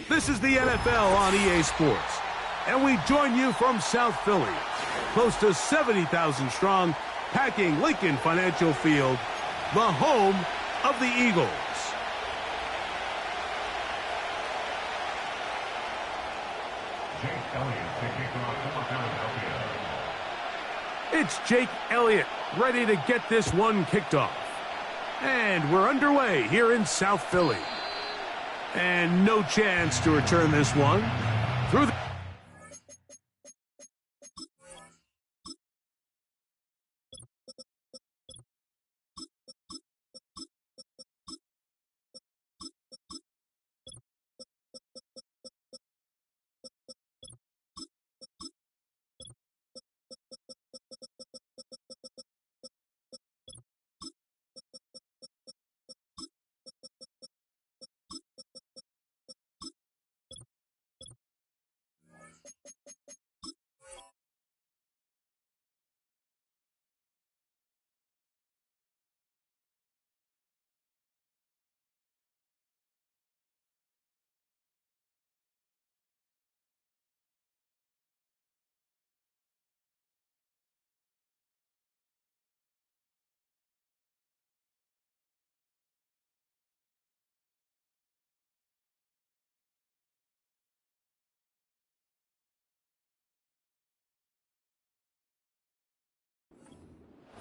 This is the NFL on EA Sports, and we join you from South Philly, close to 70,000 strong, packing Lincoln Financial Field, the home of the Eagles. It's Jake Elliott, ready to get this one kicked off. And we're underway here in South Philly. And no chance to return this one. Through the...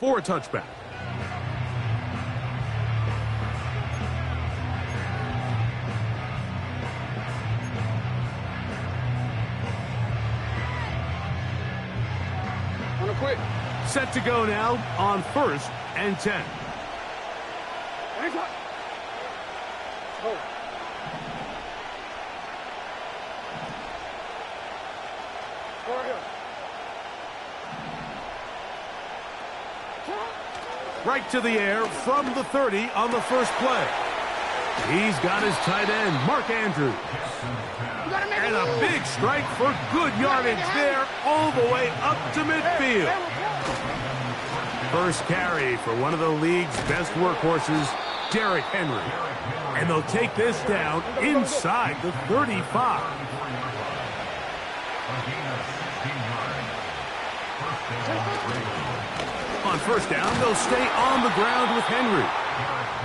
For a touchback. Wanna quit? Set to go now on 1st and 10. Oh. Right to the air from the 30 on the first play. He's got his tight end, Mark Andrews. And a big strike for good yardage there all the way up to midfield. First carry for one of the league's best workhorses, Derrick Henry. And they'll take this down inside the 35. On first down, they'll stay on the ground with Henry.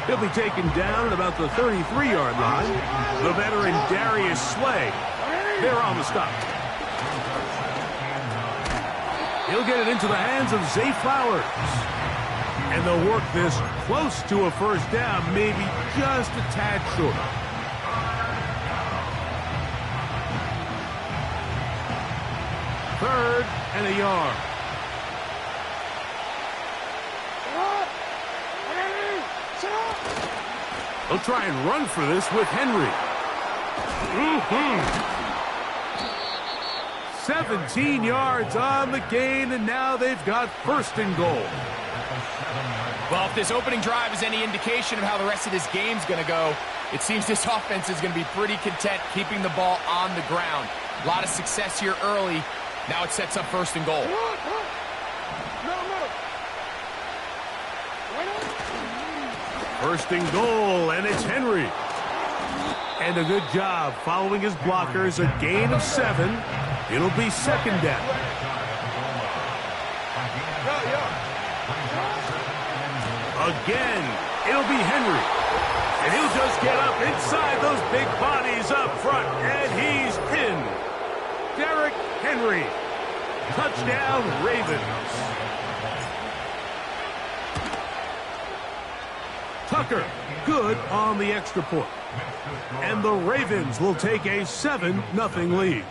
He'll be taken down at about the 33-yard line. The veteran Darius Slay, they're on the stop. He'll get it into the hands of Zay Flowers. And they'll work this close to a first down, maybe just a tad short. Third and a yard. They'll try and run for this with Henry. 17 yards on the gain, and now they've got 1st and goal. Well, if this opening drive is any indication of how the rest of this game's going to go, it seems this offense is going to be pretty content keeping the ball on the ground. A lot of success here early. Now it sets up 1st and goal. 1st and goal, and it's Henry. And a good job following his blockers, a gain of 7. It'll be 2nd down. Again, it'll be Henry. And he'll just get up inside those big bodies up front, and he's in. Derrick Henry. Touchdown, Ravens. Tucker, good on the extra point. And the Ravens will take a 7-0 lead.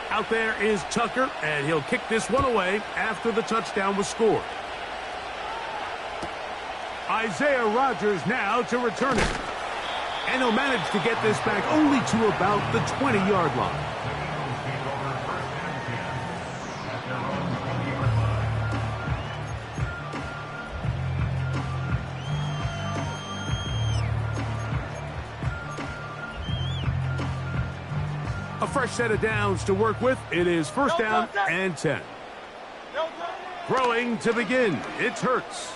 Out there is Tucker, and he'll kick this one away after the touchdown was scored. Isaiah Rodgers now to return it. And he'll manage to get this back only to about the 20-yard line. fresh set of downs to work with. It is first down and 10. Throwing to begin. It's Hurts.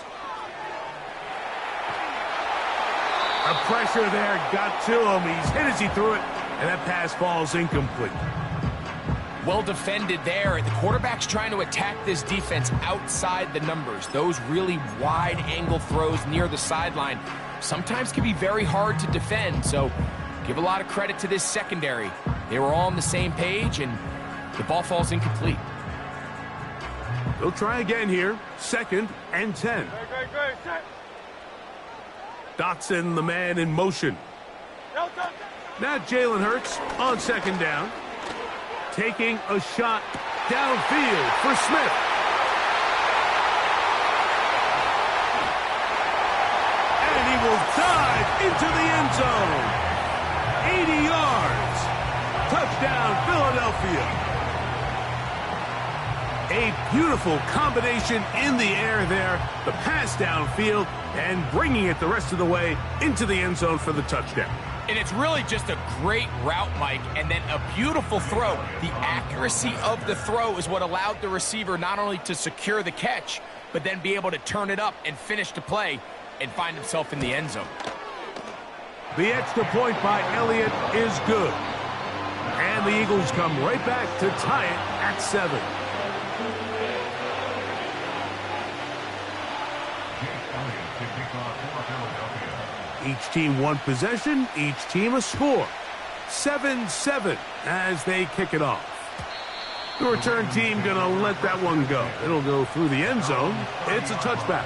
The pressure there got to him. He's hit as he threw it, and that pass falls incomplete. Well defended there. The quarterback's trying to attack this defense outside the numbers. Those really wide angle throws near the sideline sometimes can be very hard to defend. So give a lot of credit to this secondary. They were all on the same page, and the ball falls incomplete. They'll try again here. Second and 10. Dotson, the man in motion. Now Jalen Hurts on second down. Taking a shot downfield for Smith. And he will dive into the end zone. 80 yards. Touchdown, Philadelphia. A beautiful combination in the air there. The pass downfield and bringing it the rest of the way into the end zone for the touchdown. And it's really just a great route, Mike, and then a beautiful throw. The accuracy of the throw is what allowed the receiver not only to secure the catch, but then be able to turn it up and finish the play and find himself in the end zone. The extra point by Elliott is good. And the Eagles come right back to tie it at 7. Each team one possession, each team a score. 7-7 as they kick it off. The return team going to let that one go. It'll go through the end zone. It's a touchback.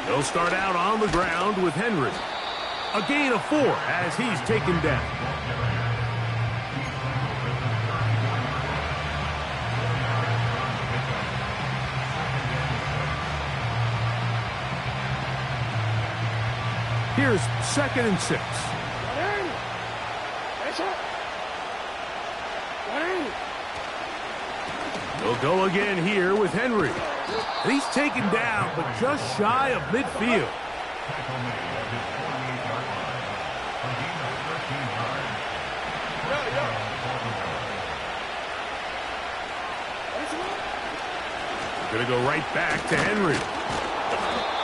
They'll start out on the ground with Henry. A gain of 4 as he's taken down. Here's second and 6. They'll go again here with Henry. And he's taken down, but just shy of midfield. Going to go right back to Henry.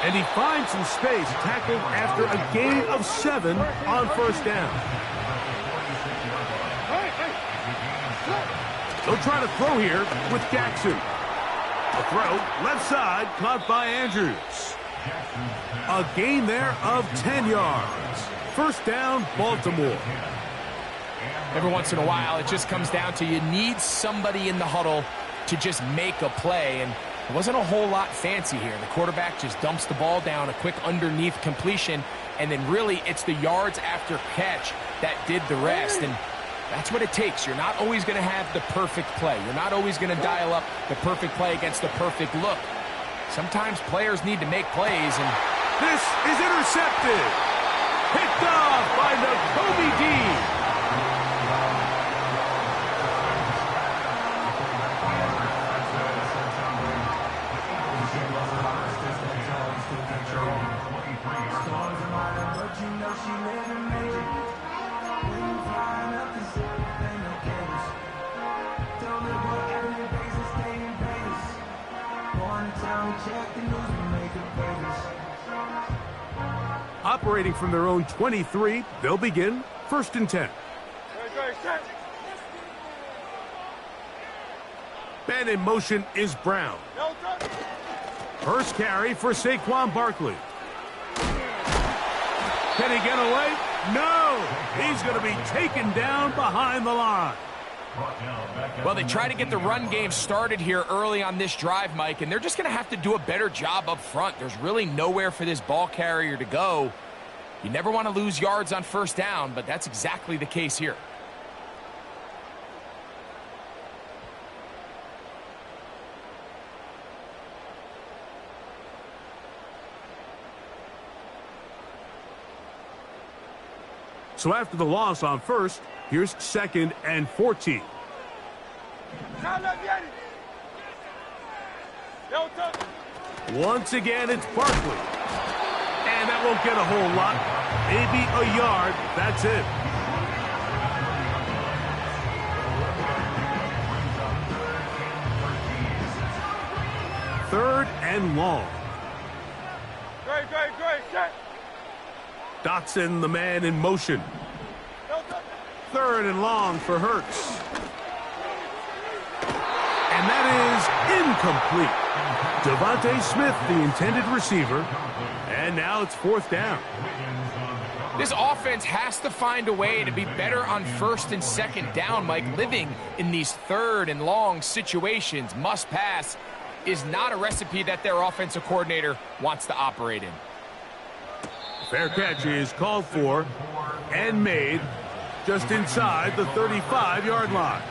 And he finds some space, tackled after a gain of 7 on first down. They'll try to throw here with Jackson. A throw, left side, caught by Andrews. A gain there of 10 yards. First down, Baltimore. Every once in a while, it just comes down to you need somebody in the huddle to just make a play, and it wasn't a whole lot fancy here. The quarterback just dumps the ball down, a quick underneath completion, and then really it's the yards after catch that did the rest. And that's what it takes. You're not always going to have the perfect play. You're not always going to dial up the perfect play against the perfect look. Sometimes players need to make plays, and this is intercepted. Picked off by Nakobe Dean. Operating from their own 23, they'll begin first and 10. Man in motion is Brown. First carry for Saquon Barkley. Can he get away? No! He's going to be taken down behind the line. Well, they try to get the run game started here early on this drive, Mike, and they're just going to have to do a better job up front. There's really nowhere for this ball carrier to go. You never want to lose yards on first down, but that's exactly the case here. So after the loss on first, here's 2nd and 14. Once again, it's Barkley. And that won't get a whole lot. Maybe a yard. That's it. Third and long. Dotson, the man in motion. Third and long for Hurts. And that is incomplete. Devontae Smith, the intended receiver. And now it's 4th down. This offense has to find a way to be better on 1st and 2nd down, Mike. Living in these 3rd and long situations, must pass, is not a recipe that their offensive coordinator wants to operate in. Fair catch is called for and made just inside the 35-yard line.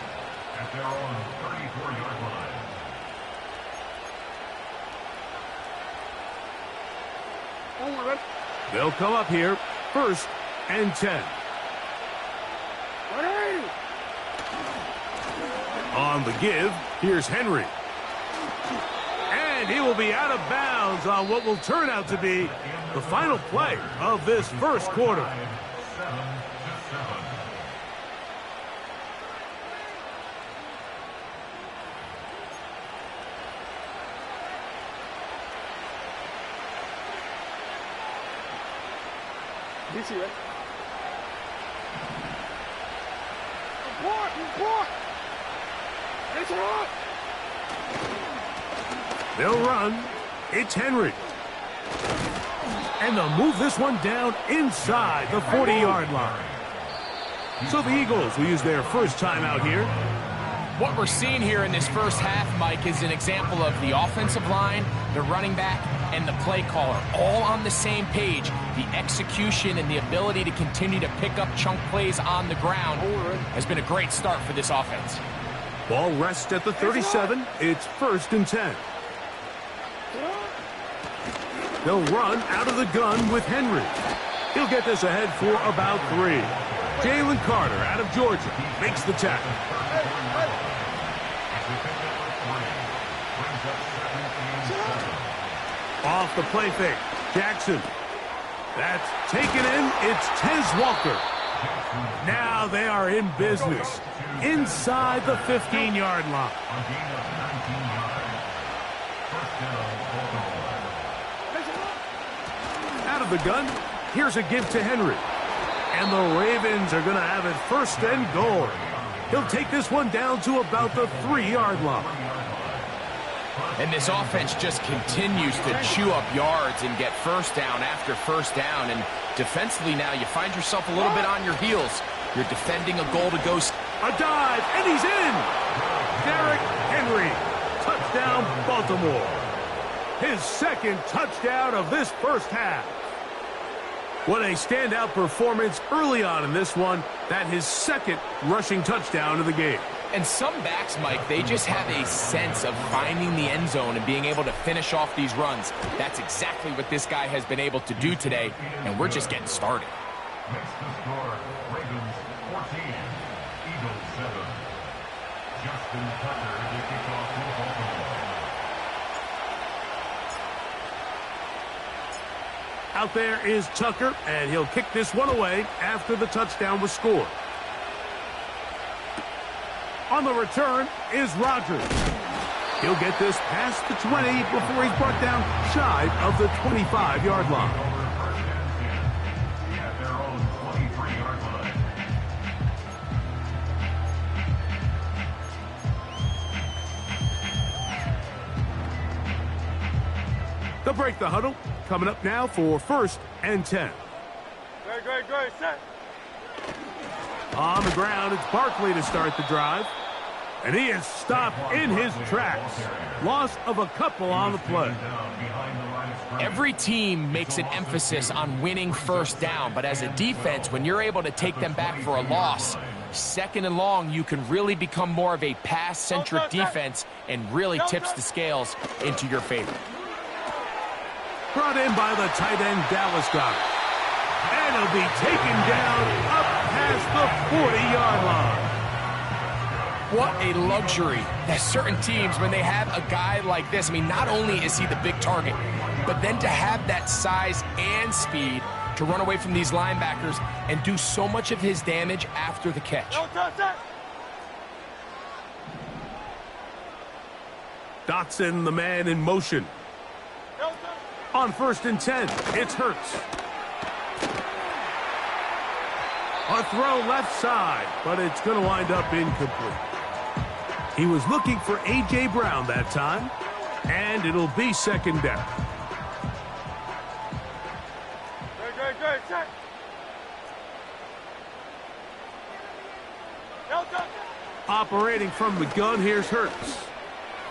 They'll come up here, 1st and 10. On the give, here's Henry. And he will be out of bounds on what will turn out to be the final play of this first quarter. They'll run. It's Henry. And they'll move this one down inside the 40-yard line. So the Eagles will use their first timeout here. What we're seeing here in this first half, Mike, is an example of the offensive line, the running back, and the play caller all on the same page. The execution and the ability to continue to pick up chunk plays on the ground has been a great start for this offense. Ball rests at the 37. It's 1st and 10. They'll run out of the gun with Henry. He'll get this ahead for about 3. Jalen Carter out of Georgia makes the tackle. Off the play fake. Jackson. That's taken in. It's Tez Walker. Now they are in business inside the 15-yard line. Out of the gun, here's a give to Henry. And the Ravens are going to have it 1st and goal. He'll take this one down to about the 3-yard line. And this offense just continues to chew up yards and get 1st down after 1st down. And defensively now, you find yourself a little bit on your heels. You're defending a goal to go. A dive, and he's in! Derrick Henry, touchdown Baltimore. His 2nd touchdown of this first half. What a standout performance early on in this one. That his 2nd rushing touchdown of the game. And some backs, Mike, they just have a sense of finding the end zone and being able to finish off these runs. That's exactly what this guy has been able to do today, and we're just getting started. Next to score, Ravens 14, Eagles 7. Justin Tucker to kick off for Baltimore. Out there is Tucker, and he'll kick this one away after the touchdown was scored. On the return is Rodgers. He'll get this past the 20 before he's brought down shy of the 25-yard line. At their own 23-yard line. They'll break the huddle. Coming up now for 1st and 10. Great, set. On the ground, it's Barkley to start the drive. And he is stopped in his tracks. Loss of a couple on the play. Every team makes an emphasis on winning 1st down, but as a defense, when you're able to take them back for a loss, 2nd and long, you can really become more of a pass-centric defense and really tips the scales into your favor. Brought in by the tight end, Dallas Goedert. And he'll be taken down 40-yard line. What a luxury. There's certain teams, when they have a guy like this, I mean, not only is he the big target, but then to have that size and speed to run away from these linebackers and do so much of his damage after the catch. Dotson, the man in motion. On 1st and 10, it's Hurts. A throw left side, but it's going to wind up incomplete. He was looking for A.J. Brown that time, and it'll be 2nd down. Good, set. Operating from the gun, here's Hurts.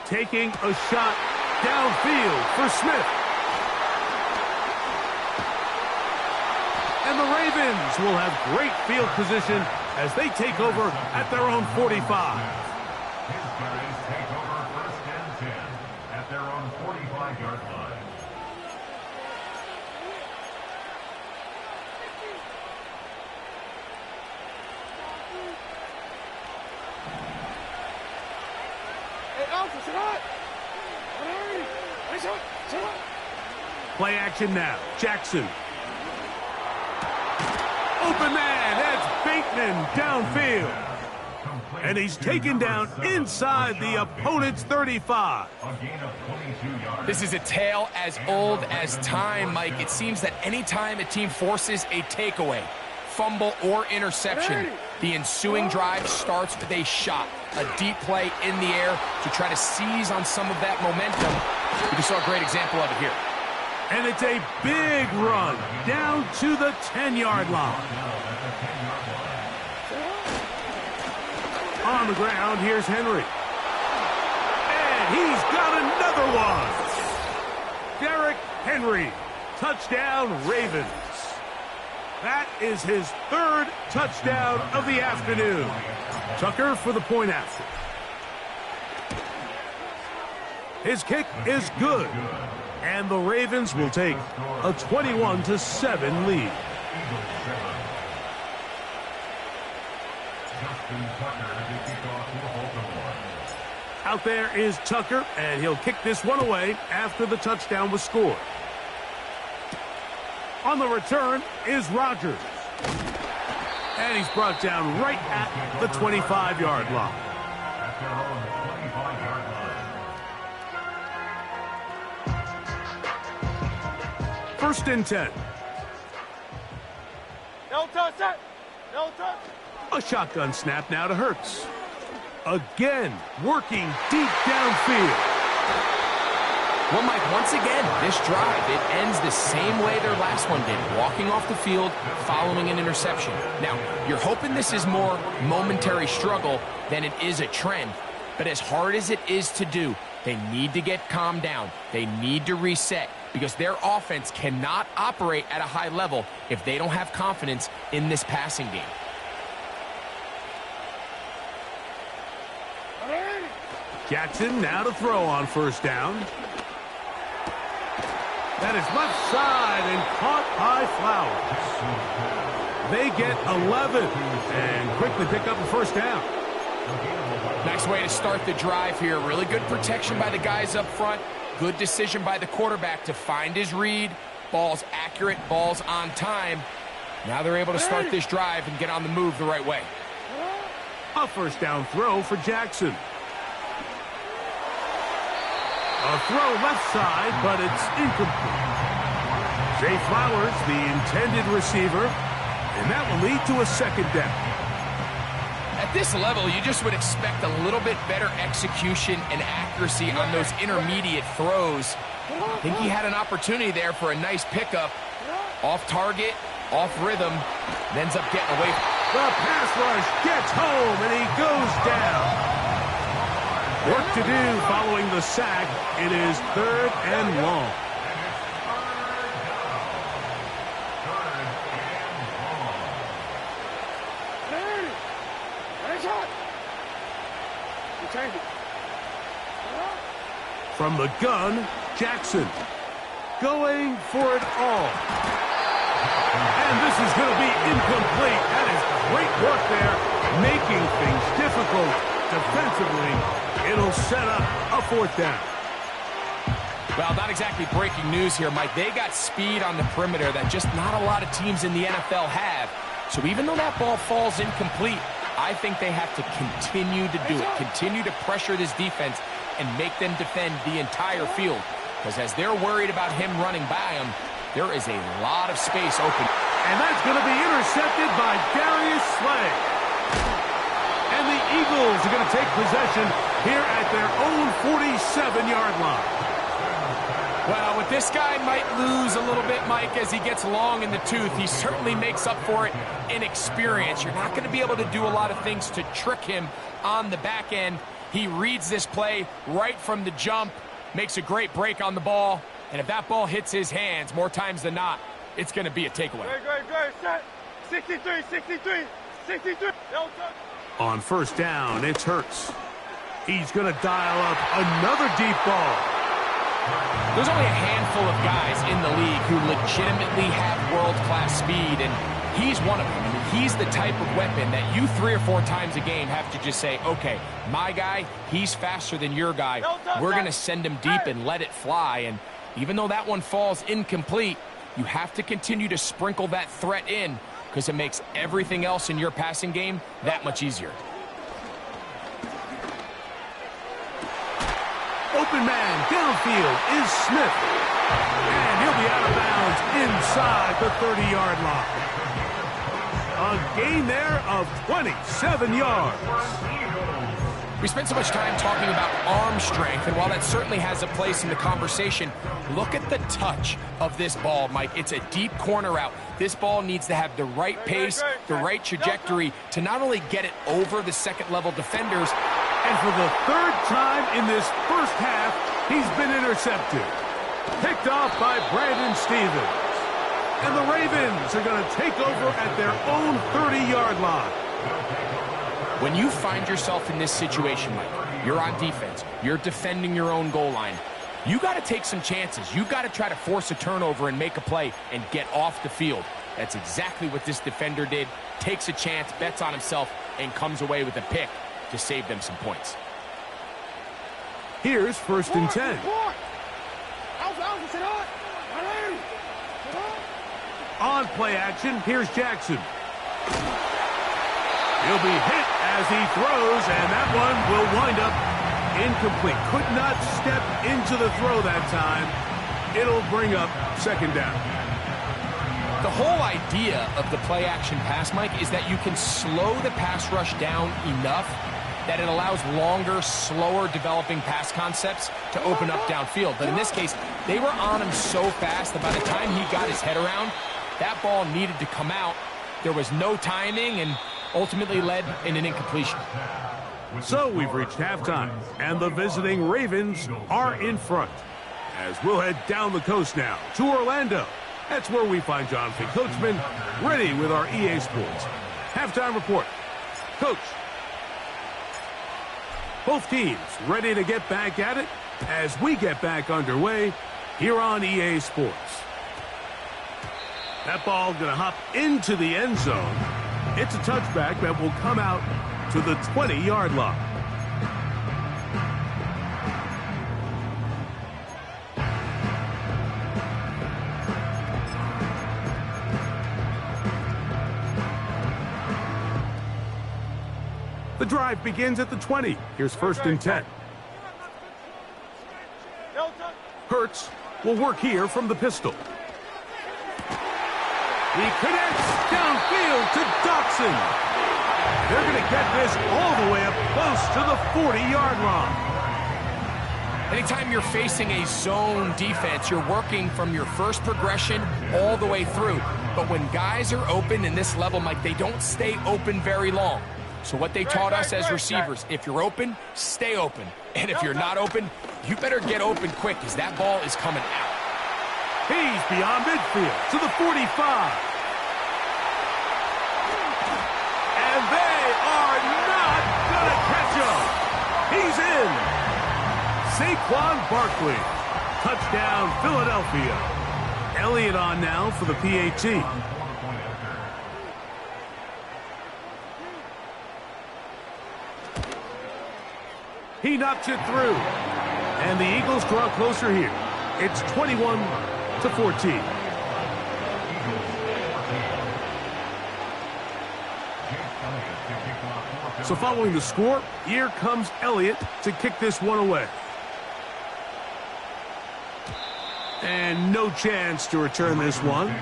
Taking a shot downfield for Smith. And the Ravens will have great field position as they take over at their own 45. His guys take over 1st and 10 at their own 45-yard line. Play action now. Jackson. Open man. That's Bateman downfield. And he's taken down inside the opponent's 35. A gain of 22 yards. This is a tale as old as time, Mike. It seems that anytime a team forces a takeaway, fumble, or interception, the ensuing drive starts with a shot, a deep play in the air to try to seize on some of that momentum. We just saw a great example of it here. And it's a big run down to the 10-yard line. On the ground, here's Henry. And he's got another one. Derrick Henry, touchdown Ravens. That is his 3rd touchdown of the afternoon. Tucker for the point after. His kick is good. And the Ravens will take a 21-7 lead. Out there is Tucker, and he'll kick this one away after the touchdown was scored. On the return is Rodgers. And he's brought down right at the 25-yard line. At their own 25-yard line. 1st and 10. No touch, set. No touch. A shotgun snap now to Hurts. Again, working deep downfield. Well, Mike, once again, this drive, it ends the same way their last one did, walking off the field following an interception. Now, you're hoping this is more momentary struggle than it is a trend, but as hard as it is to do, they need to get calmed down. They need to reset because their offense cannot operate at a high level if they don't have confidence in this passing game. Jackson now to throw on 1st down. That is left side and caught by Flowers. They get 11 and quickly pick up a 1st down. Nice way to start the drive here. Really good protection by the guys up front. Good decision by the quarterback to find his read. Ball's accurate, ball's on time. Now they're able to start this drive and get on the move the right way. A 1st down throw for Jackson. A throw left side, but it's incomplete. Zay Flowers, the intended receiver, and that will lead to a 2nd down. At this level, you just would expect a little bit better execution and accuracy on those intermediate throws. I think he had an opportunity there for a nice pickup. Off target, off rhythm, and ends up getting away. The pass rush gets home, and he goes down. Work to do following the sack. It is 3rd and long. From the gun, Jackson going for it all. And this is going to be incomplete. That is great work there, making things difficult defensively. It'll set up a fourth down. Well, not exactly breaking news here, Mike. They got speed on the perimeter that just not a lot of teams in the NFL have. So even though that ball falls incomplete, I think they have to continue to do it, continue to pressure this defense and make them defend the entire field. Because as they're worried about him running by them, there is a lot of space open. And that's going to be intercepted by Darius Slay. And the Eagles are going to take possession here at their own 47-yard line. Well, with this guy might lose a little bit, Mike, as he gets long in the tooth. He certainly makes up for it in experience. You're not going to be able to do a lot of things to trick him on the back end. He reads this play right from the jump, makes a great break on the ball, and if that ball hits his hands more times than not, it's going to be a takeaway. Go, set. 63. On first down, it's Hurts. He's going to dial up another deep ball. There's only a handful of guys in the league who legitimately have world-class speed, and he's one of them. I mean, he's the type of weapon that you 3 or 4 times a game have to just say, okay, my guy, he's faster than your guy. We're going to send him deep and let it fly. And even though that one falls incomplete, you have to continue to sprinkle that threat in because it makes everything else in your passing game that much easier. Open man downfield is Smith. And he'll be out of bounds inside the 30-yard line. A gain there of 27 yards. We spent so much time talking about arm strength, and while that certainly has a place in the conversation, look at the touch of this ball, Mike. It's a deep corner route. This ball needs to have the right pace, the right trajectory to not only get it over the second-level defenders. And for the 3rd time in this first half, he's been intercepted. Picked off by Brandon Stephens. And the Ravens are going to take over at their own 30-yard line. When you find yourself in this situation, Mike, you're on defense, you're defending your own goal line, you got to take some chances. You got to try to force a turnover and make a play and get off the field. That's exactly what this defender did. Takes a chance, bets on himself, and comes away with a pick to save them some points. Here's 1st and 10. On play action, here's Jackson. He'll be hit as he throws, and that one will wind up incomplete. Could not step into the throw that time. It'll bring up 2nd down. The whole idea of the play action pass, Mike, is that you can slow the pass rush down enough that it allows longer, slower developing pass concepts to open up downfield. But in this case, they were on him so fast that by the time he got his head around, that ball needed to come out. There was no timing and ultimately led in an incompletion. So we've reached halftime, and the visiting Ravens are in front. As we'll head down the coast now to Orlando. That's where we find Jonathan Coachman ready with our EA Sports halftime report. Coach. Both teams ready to get back at it as we get back underway here on EA Sports. That ball going to hop into the end zone. It's a touchback that will come out to the 20-yard line. The drive begins at the 20. Here's 1st and 10. Hurts will work here from the pistol. He connects downfield to Dotson. They're going to get this all the way up close to the 40-yard line. Anytime you're facing a zone defense, you're working from your first progression all the way through. But when guys are open in this level, Mike, they don't stay open very long. So what they taught us as receivers, if you're open, stay open. And if you're not open, you better get open quick because that ball is coming out. He's beyond midfield to the 45. And they are not going to catch him. He's in. Saquon Barkley. Touchdown, Philadelphia. Elliott on now for the PAT. He knocks it through. And the Eagles draw closer here. It's 21-14. So following the score, here comes Elliott to kick this one away. And no chance to return this one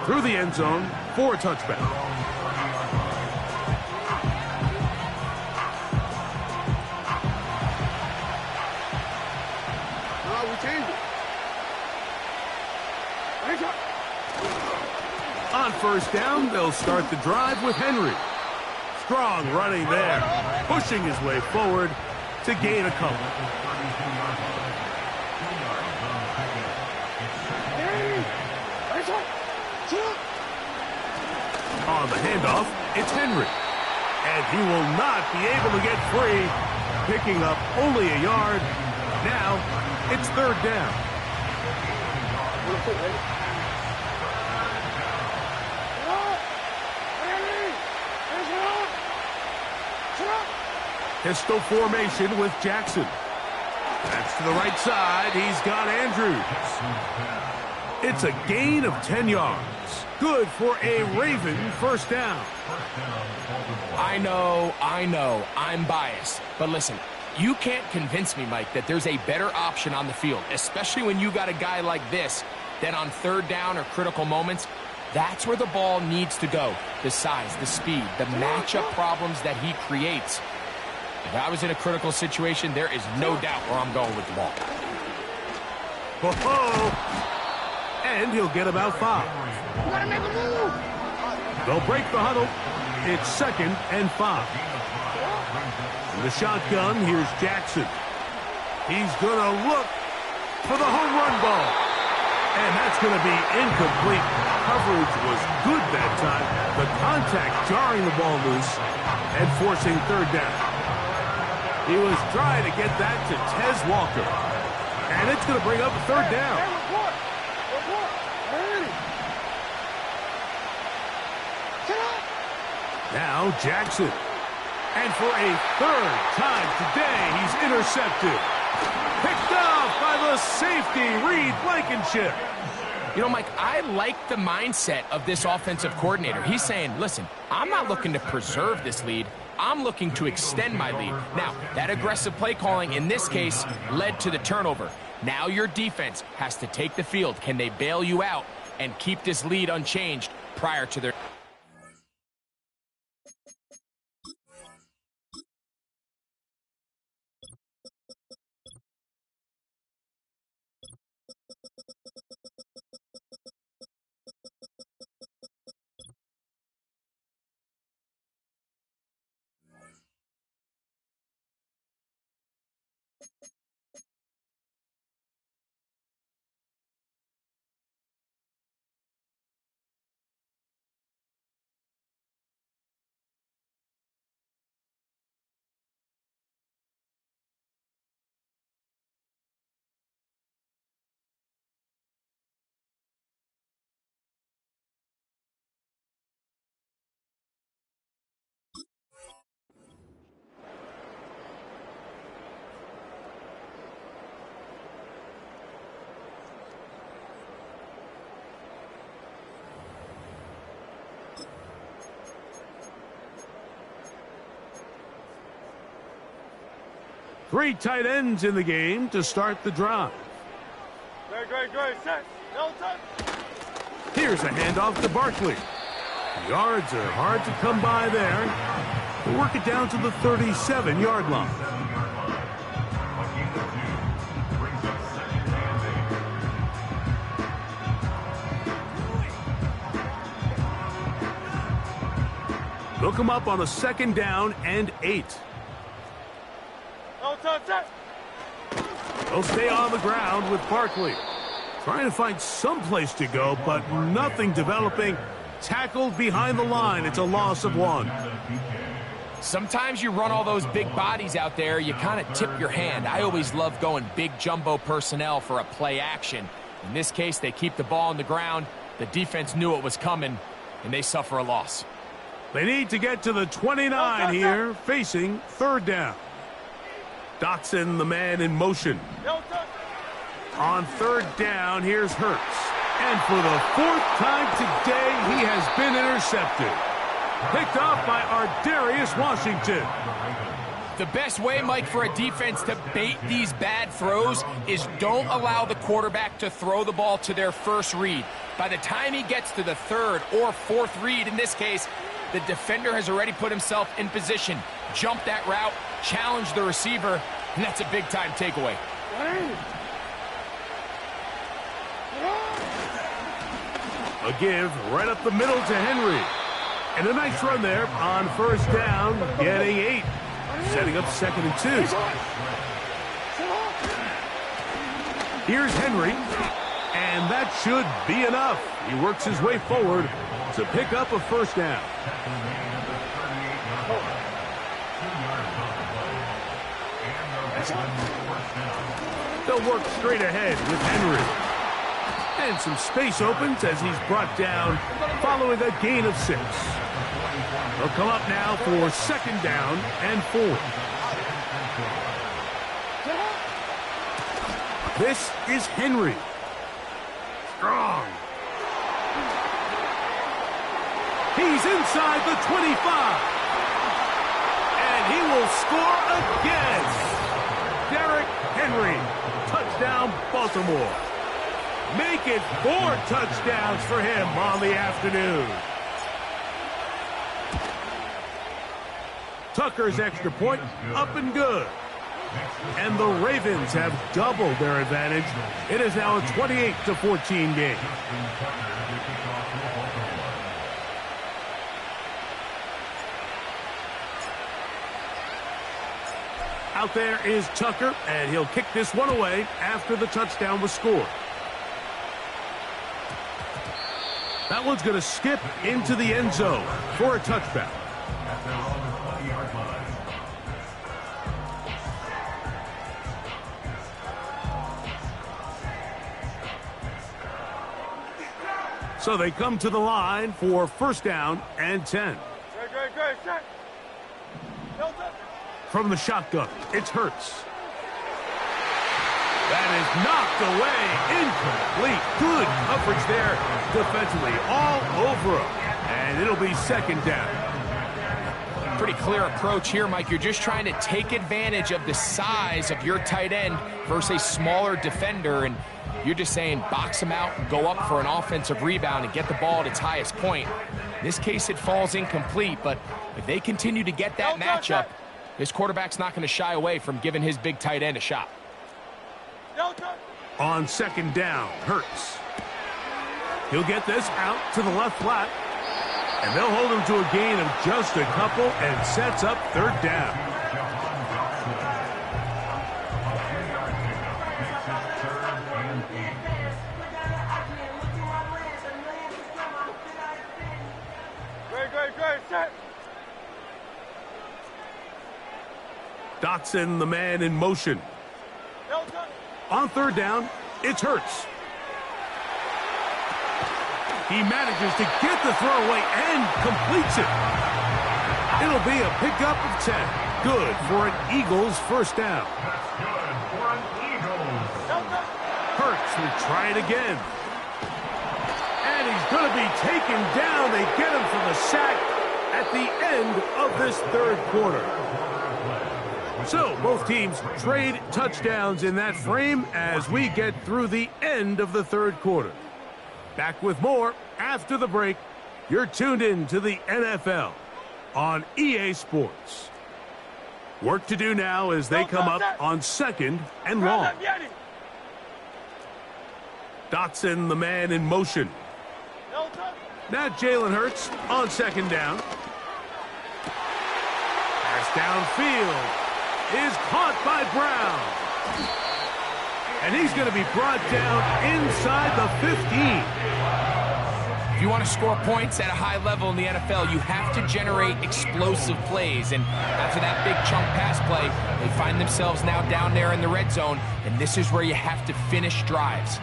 through the end zone for a touchback. On first down, they'll start the drive with Henry. Strong running there, pushing his way forward to gain a couple. On the handoff, it's Henry. And he will not be able to get free, picking up only a yard. Now, it's third down. Pistol formation with Jackson. That's to the right side. He's got Andrews. It's a gain of 10 yards. Good for a Raven first down. I know, I'm biased. But listen, you can't convince me, Mike, that there's a better option on the field, especially when you got a guy like this, that on third down or critical moments, that's where the ball needs to go. The size, the speed, the matchup problems that he creates. If I was in a critical situation, there is no doubt where I'm going with the ball. And he'll get about 5. They'll break the huddle. It's 2nd and 5. In the shotgun, here's Jackson. He's going to look for the home run ball. And that's going to be incomplete. Coverage was good that time. The contact jarring the ball loose and forcing third down. He was trying to get that to Tez Walker. And it's going to bring up third down. Now Jackson. And for a third time today, he's intercepted. Picked off by the safety, Reed Blankenship. You know, Mike, I like the mindset of this offensive coordinator. He's saying, listen, I'm not looking to preserve this lead. I'm looking to extend my lead. Now, that aggressive play calling in this case led to the turnover. Now your defense has to take the field. Can they bail you out and keep this lead unchanged prior to their... Three tight ends in the game to start the drive. Great. Set. No touch. Here's a handoff to Barkley. Yards are hard to come by there. We'll work it down to the 37-yard line. Look him up on a 2nd down and 8. No touch. Set. They'll stay on the ground with Barkley. Trying to find some place to go, but nothing developing. Tackled behind the line. It's a loss of 1. Sometimes you run all those big bodies out there, you kind of tip your hand. I always love going big jumbo personnel for a play action. In this case, they keep the ball on the ground. The defense knew it was coming, and they suffer a loss. They need to get to the 29 here, facing 3rd down. Dotson, the man in motion. No touch. On third down, here's Hurts. And for the fourth time today, he has been intercepted. Picked off by Ardarius Washington. The best way, Mike, for a defense to bait these bad throws is don't allow the quarterback to throw the ball to their first read. By the time he gets to the third or fourth read, in this case, the defender has already put himself in position. Jump that route, challenge the receiver, and that's a big-time takeaway. A give right up the middle to Henry. And a nice run there on first down, getting 8. Setting up 2nd and 2. Here's Henry. And that should be enough. He works his way forward to pick up a first down. They'll work straight ahead with Henry. And some space opens as he's brought down following a gain of 6. They'll come up now for 2nd down and 4. This is Henry. Strong. He's inside the 25. And he will score again. Derrick Henry. Touchdown, Baltimore. Make it 4 touchdowns for him on the afternoon. Tucker's extra point up and good. And the Ravens have doubled their advantage. It is now a 28-14 game. Out there is Tucker, and he'll kick this one away after the touchdown was scored. That one's going to skip into the end zone for a touchback. So they come to the line for first down and 10. Great, set. No touch. From the shotgun, it's Hurts. That is knocked away. Incomplete. Good coverage there defensively. All over him. And it'll be 2nd down. Pretty clear approach here, Mike. You're just trying to take advantage of the size of your tight end versus a smaller defender. And you're just saying box him out and go up for an offensive rebound and get the ball at its highest point. In this case, it falls incomplete. But if they continue to get that matchup, this quarterback's not going to shy away from giving his big tight end a shot. On 2nd down, Hurts. He'll get this out to the left flat. And they'll hold him to a gain of just a couple and sets up 3rd down. Great, set. Dotson, the man in motion. No touch. On 3rd down, it's Hurts. He manages to get the throw away and completes it. It'll be a pickup of 10. Good for an Eagles first down. That's good for an Eagles. Hurts will try it again. And he's going to be taken down. They get him for the sack at the end of this 3rd quarter. So, both teams trade touchdowns in that frame as we get through the end of the 3rd quarter. Back with more after the break. You're tuned in to the NFL on EA Sports. Work to do now as they come up on 2nd and long. Dotson, the man in motion. Now Jalen Hurts on 2nd down. Pass downfield is caught by Brown. And he's going to be brought down inside the 15. If you want to score points at a high level in the NFL, you have to generate explosive plays. And after that big chunk pass play, they find themselves now down there in the red zone. And this is where you have to finish drives.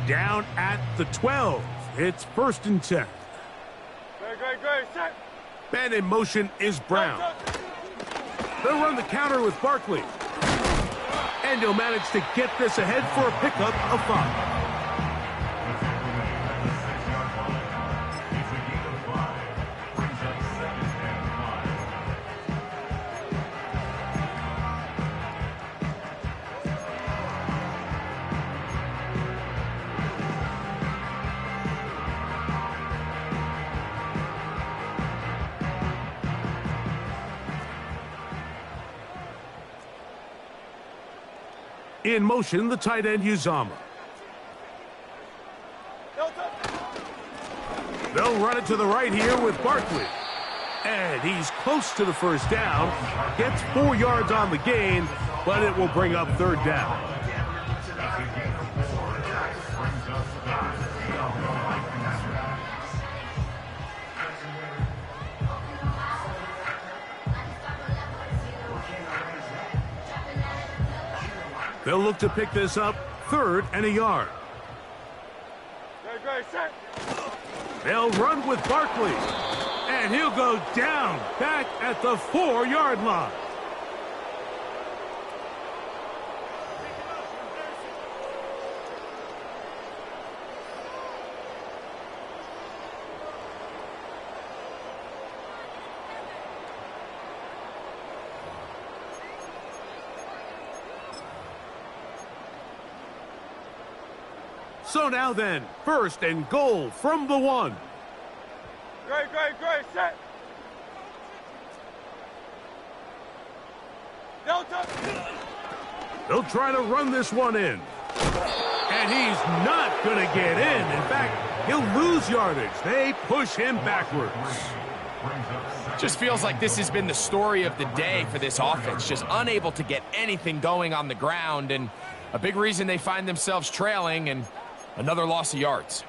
Down at the 12. It's 1st and 10. Great, set. Man in motion is Brown. They'll run the counter with Barkley. And he'll manage to get this ahead for a pickup of 5. In motion, the tight end, Uzomah. They'll run it to the right here with Barkley. And he's close to the 1st down. Gets 4 yards on the gain, but it will bring up 3rd down. They'll look to pick this up 3rd and a yard. Great, set. They'll run with Barkley. And he'll go down back at the 4-yard line. So now then, 1st and goal from the 1. Great, set. Delta. They'll try to run this one in. And he's not going to get in. In fact, he'll lose yardage. They push him backwards. Just feels like this has been the story of the day for this offense. Just unable to get anything going on the ground. And a big reason they find themselves trailing and another loss of yards.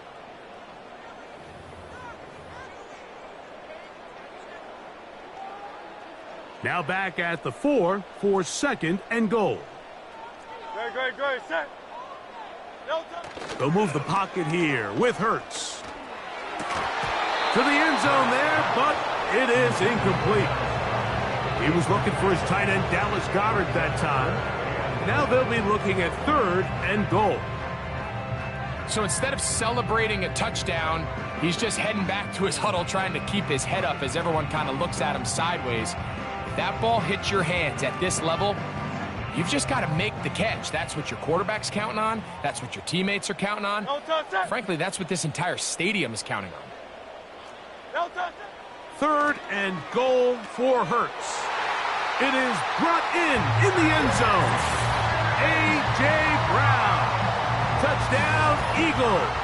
Now back at the 4 for 2nd and goal. Great, set. Delta. They'll move the pocket here with Hurts. To the end zone there, but it is incomplete. He was looking for his tight end, Dallas Goedert, that time. Now they'll be looking at 3rd and goal. So instead of celebrating a touchdown, he's just heading back to his huddle trying to keep his head up as everyone kind of looks at him sideways. If that ball hits your hands at this level, you've just got to make the catch. That's what your quarterback's counting on. That's what your teammates are counting on. Frankly, that's what this entire stadium is counting on. 3rd and goal for Hurts. It is brought in the end zone. A.J. Brown. Touchdown, Eagles.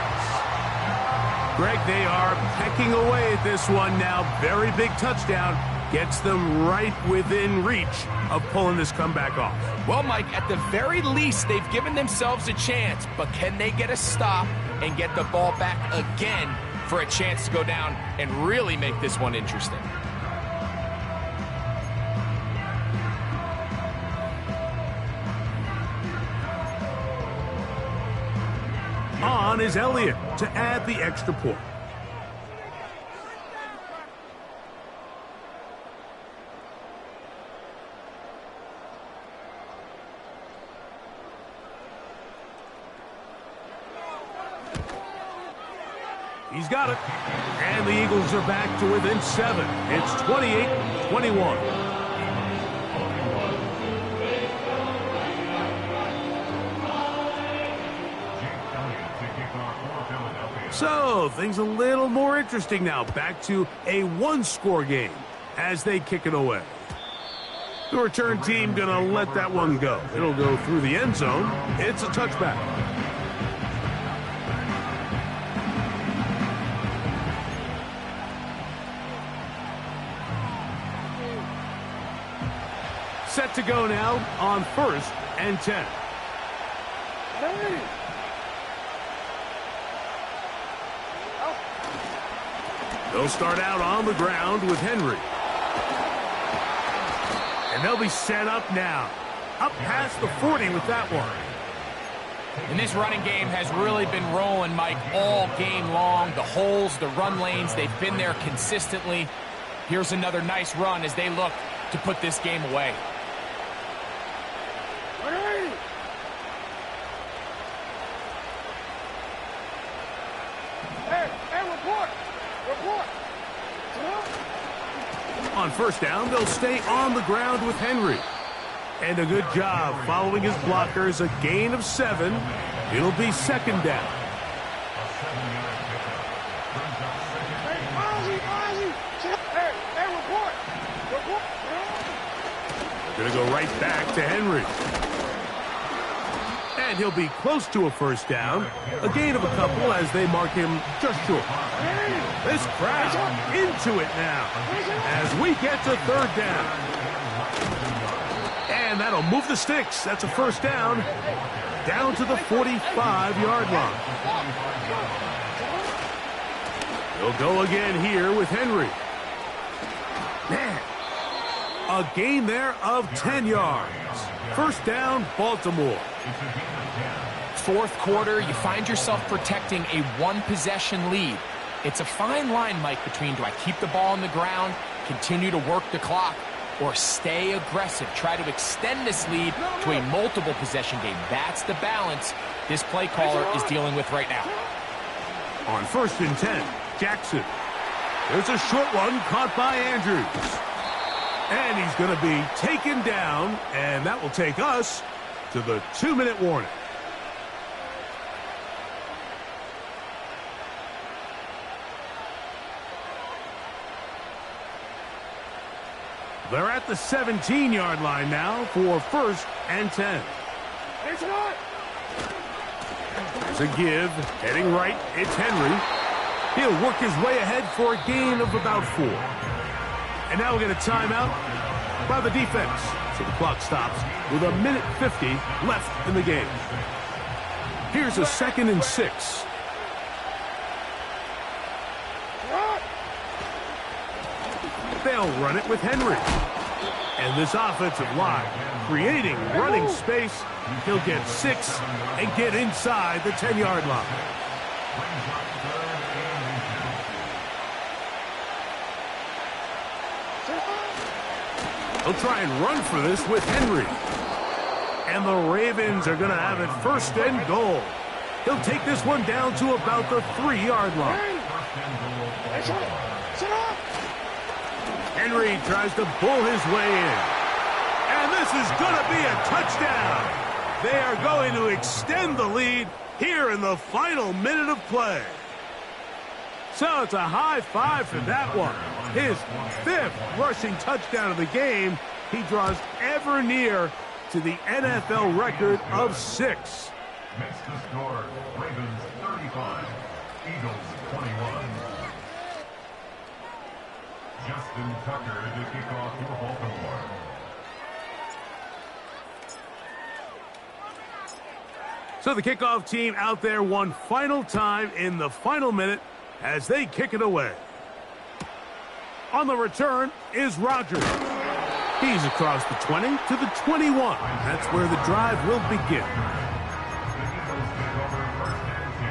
Greg, they are pecking away at this one now. Very big touchdown. Gets them right within reach of pulling this comeback off. Well, Mike, at the very least, they've given themselves a chance. But can they get a stop and get the ball back again for a chance to go down and really make this one interesting? On is Elliott to add the extra point. He's got it. And the Eagles are back to within 7. It's 28-21. So, things a little more interesting now. Back to a 1-score game as they kick it away. The return team going to let that one go. It'll go through the end zone. It's a touchback. Set to go now on 1st and 10. They'll start out on the ground with Henry. And they'll be set up now. Up past the 40 with that one. And this running game has really been rolling, Mike, all game long. The holes, the run lanes, they've been there consistently. Here's another nice run as they look to put this game away. On first down, they'll stay on the ground with Henry. And a good job following his blockers, a gain of 7. It'll be second down. Gonna go right back to Henry. And he'll be close to a first down. A gain of a couple as they mark him just short. This crowd into it now as we get to third down. And that'll move the sticks. That's a first down. Down to the 45-yard line. They'll go again here with Henry. Man, a gain there of 10 yards. First down, Baltimore. Fourth quarter, you find yourself protecting a one-possession lead. It's a fine line, Mike, between do I keep the ball on the ground, continue to work the clock, or stay aggressive, try to extend this lead to a multiple possession game. That's the balance this play caller is dealing with right now. On first and 10, Jackson. There's a short one caught by Andrews. And he's going to be taken down, and that will take us to the 2-minute warning. They're at the 17-yard line now for first and 10. There's a give. Heading right, it's Henry. He'll work his way ahead for a gain of about 4. And now we'll get a timeout by the defense. So the clock stops with 1:50 left in the game. Here's a 2nd and 6. They'll run it with Henry. And this offensive line creating running space. He'll get 6 and get inside the 10-yard line. He'll try and run for this with Henry. And the Ravens are going to have it first and goal. He'll take this one down to about the 3-yard line. Henry tries to pull his way in. And this is going to be a touchdown. They are going to extend the lead here in the final minute of play. So it's a high five for that one. His 5th rushing touchdown of the game. He draws ever near to the NFL record of 6. Next to score, Ravens 35, Eagles 21. Justin Tucker to kick off for Baltimore. So the kickoff team out there one final time in the final minute as they kick it away. On the return is Rodgers. He's across the 20 to the 21. That's where the drive will begin. The Eagles take over first and 10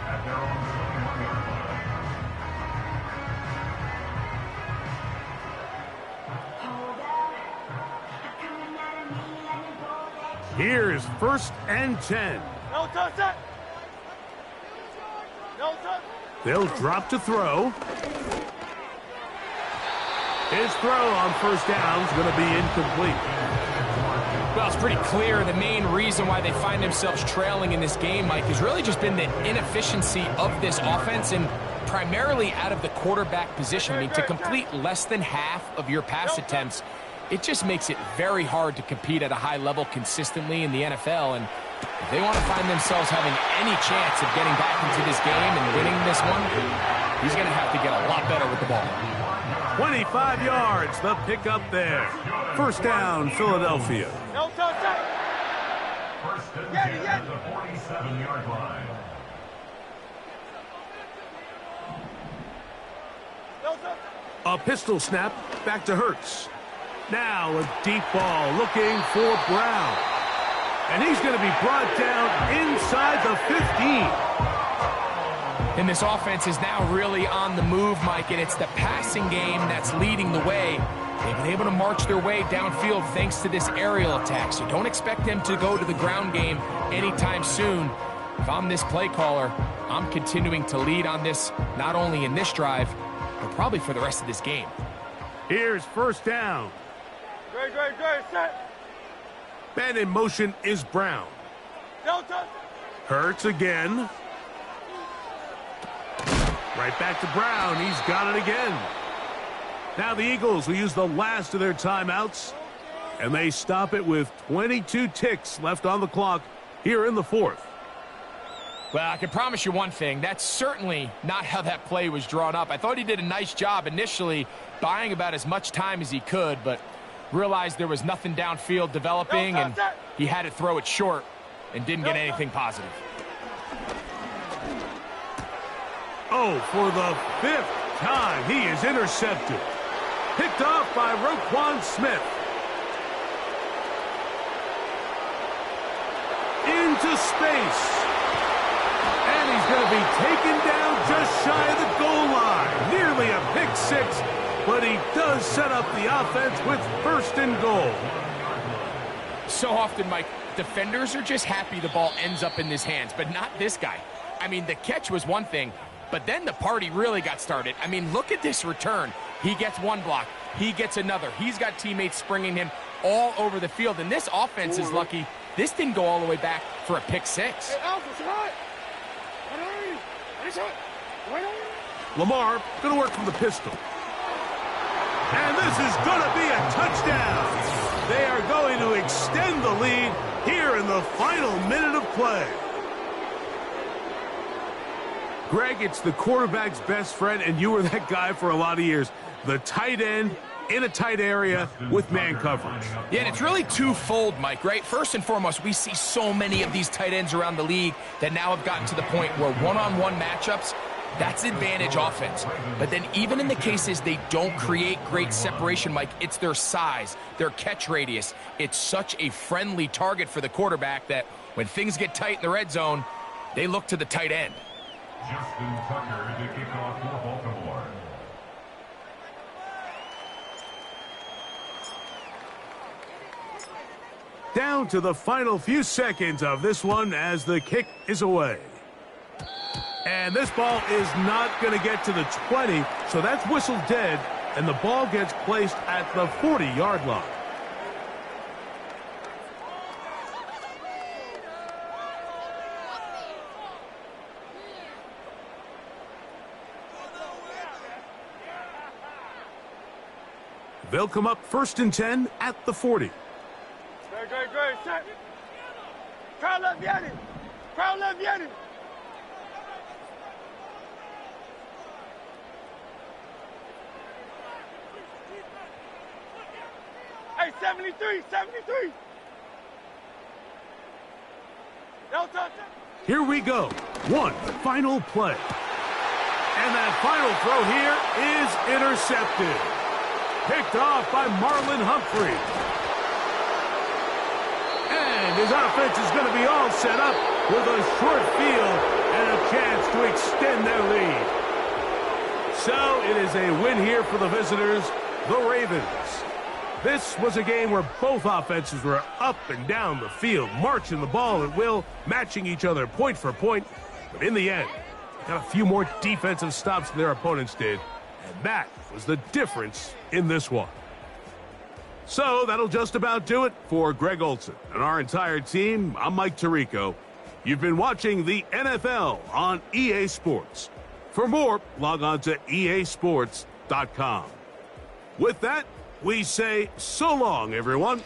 at their own 21-yard line. Here's first and 10. No touch that. No touch. They'll drop to throw. His throw on first down is going to be incomplete. Well, it's pretty clear the main reason why they find themselves trailing in this game, Mike, has really just been the inefficiency of this offense and primarily out of the quarterback position. I mean, to complete less than half of your pass attempts, it just makes it very hard to compete at a high level consistently in the NFL. And if they want to find themselves having any chance of getting back into this game and winning this one, he's going to have to get a lot better with the ball. 25 yards, the pickup there. First down, Philadelphia. No touch that. First and 10 at the 47-yard line. No touch. A pistol snap, back to Hurts. Now a deep ball looking for Brown. And he's going to be brought down inside the 15. And this offense is now really on the move, Mike, and it's the passing game that's leading the way. They've been able to march their way downfield thanks to this aerial attack, so don't expect them to go to the ground game anytime soon. If I'm this play caller, I'm continuing to lead on this, not only in this drive, but probably for the rest of this game. Here's first down. Great, set. Man in motion is Brown. Delta. Hurts again. Right back to Brown. He's got it again. Now the Eagles will use the last of their timeouts, and they stop it with 22 ticks left on the clock here in the fourth. Well, I can promise you one thing. That's certainly not how that play was drawn up. I thought he did a nice job initially buying about as much time as he could, but realized there was nothing downfield developing, and he had to throw it short and didn't get anything positive. Oh, for the fifth time, he is intercepted. Picked off by Roquan Smith. Into space. And he's going to be taken down just shy of the goal line. Nearly a pick six, but he does set up the offense with first and goal. So often, Mike, defenders are just happy the ball ends up in his hands, but not this guy. I mean, the catch was one thing, but then the party really got started. I mean, look at this return. He gets one block. He gets another. He's got teammates springing him all over the field, and this offense is lucky. This didn't go all the way back for a pick six. Hey, Alpha, say hi. Lamar going to work from the pistol. And this is going to be a touchdown. They are going to extend the lead here in the final minute of play. Greg, it's the quarterback's best friend, and you were that guy for a lot of years. The tight end in a tight area with man coverage. Yeah, and it's really twofold, Mike, right? First and foremost, we see so many of these tight ends around the league that now have gotten to the point where one-on-one matchups, that's advantage offense. But then even in the cases they don't create great separation, Mike, it's their size, their catch radius. It's such a friendly target for the quarterback that when things get tight in the red zone, they look to the tight end. Justin Tucker to kick off for Baltimore. Down to the final few seconds of this one as the kick is away. And this ball is not going to get to the 20, so that's whistled dead, and the ball gets placed at the 40-yard line. They'll come up first and 10 at the 40. Great, set. Crowd left Yanni. Crowd left Yanni. Hey, 73. Delta. Here we go. One final play. And that final throw here is intercepted. Picked off by Marlon Humphrey. And his offense is going to be all set up with a short field and a chance to extend their lead. So it is a win here for the visitors, the Ravens. This was a game where both offenses were up and down the field, marching the ball at will, matching each other point for point. But in the end, got a few more defensive stops than their opponents did. And that was the difference in this one. So that'll just about do it for Greg Olsen and our entire team. I'm Mike Tirico. You've been watching the NFL on EA Sports. For more, log on to easports.com. With that, we say so long, everyone.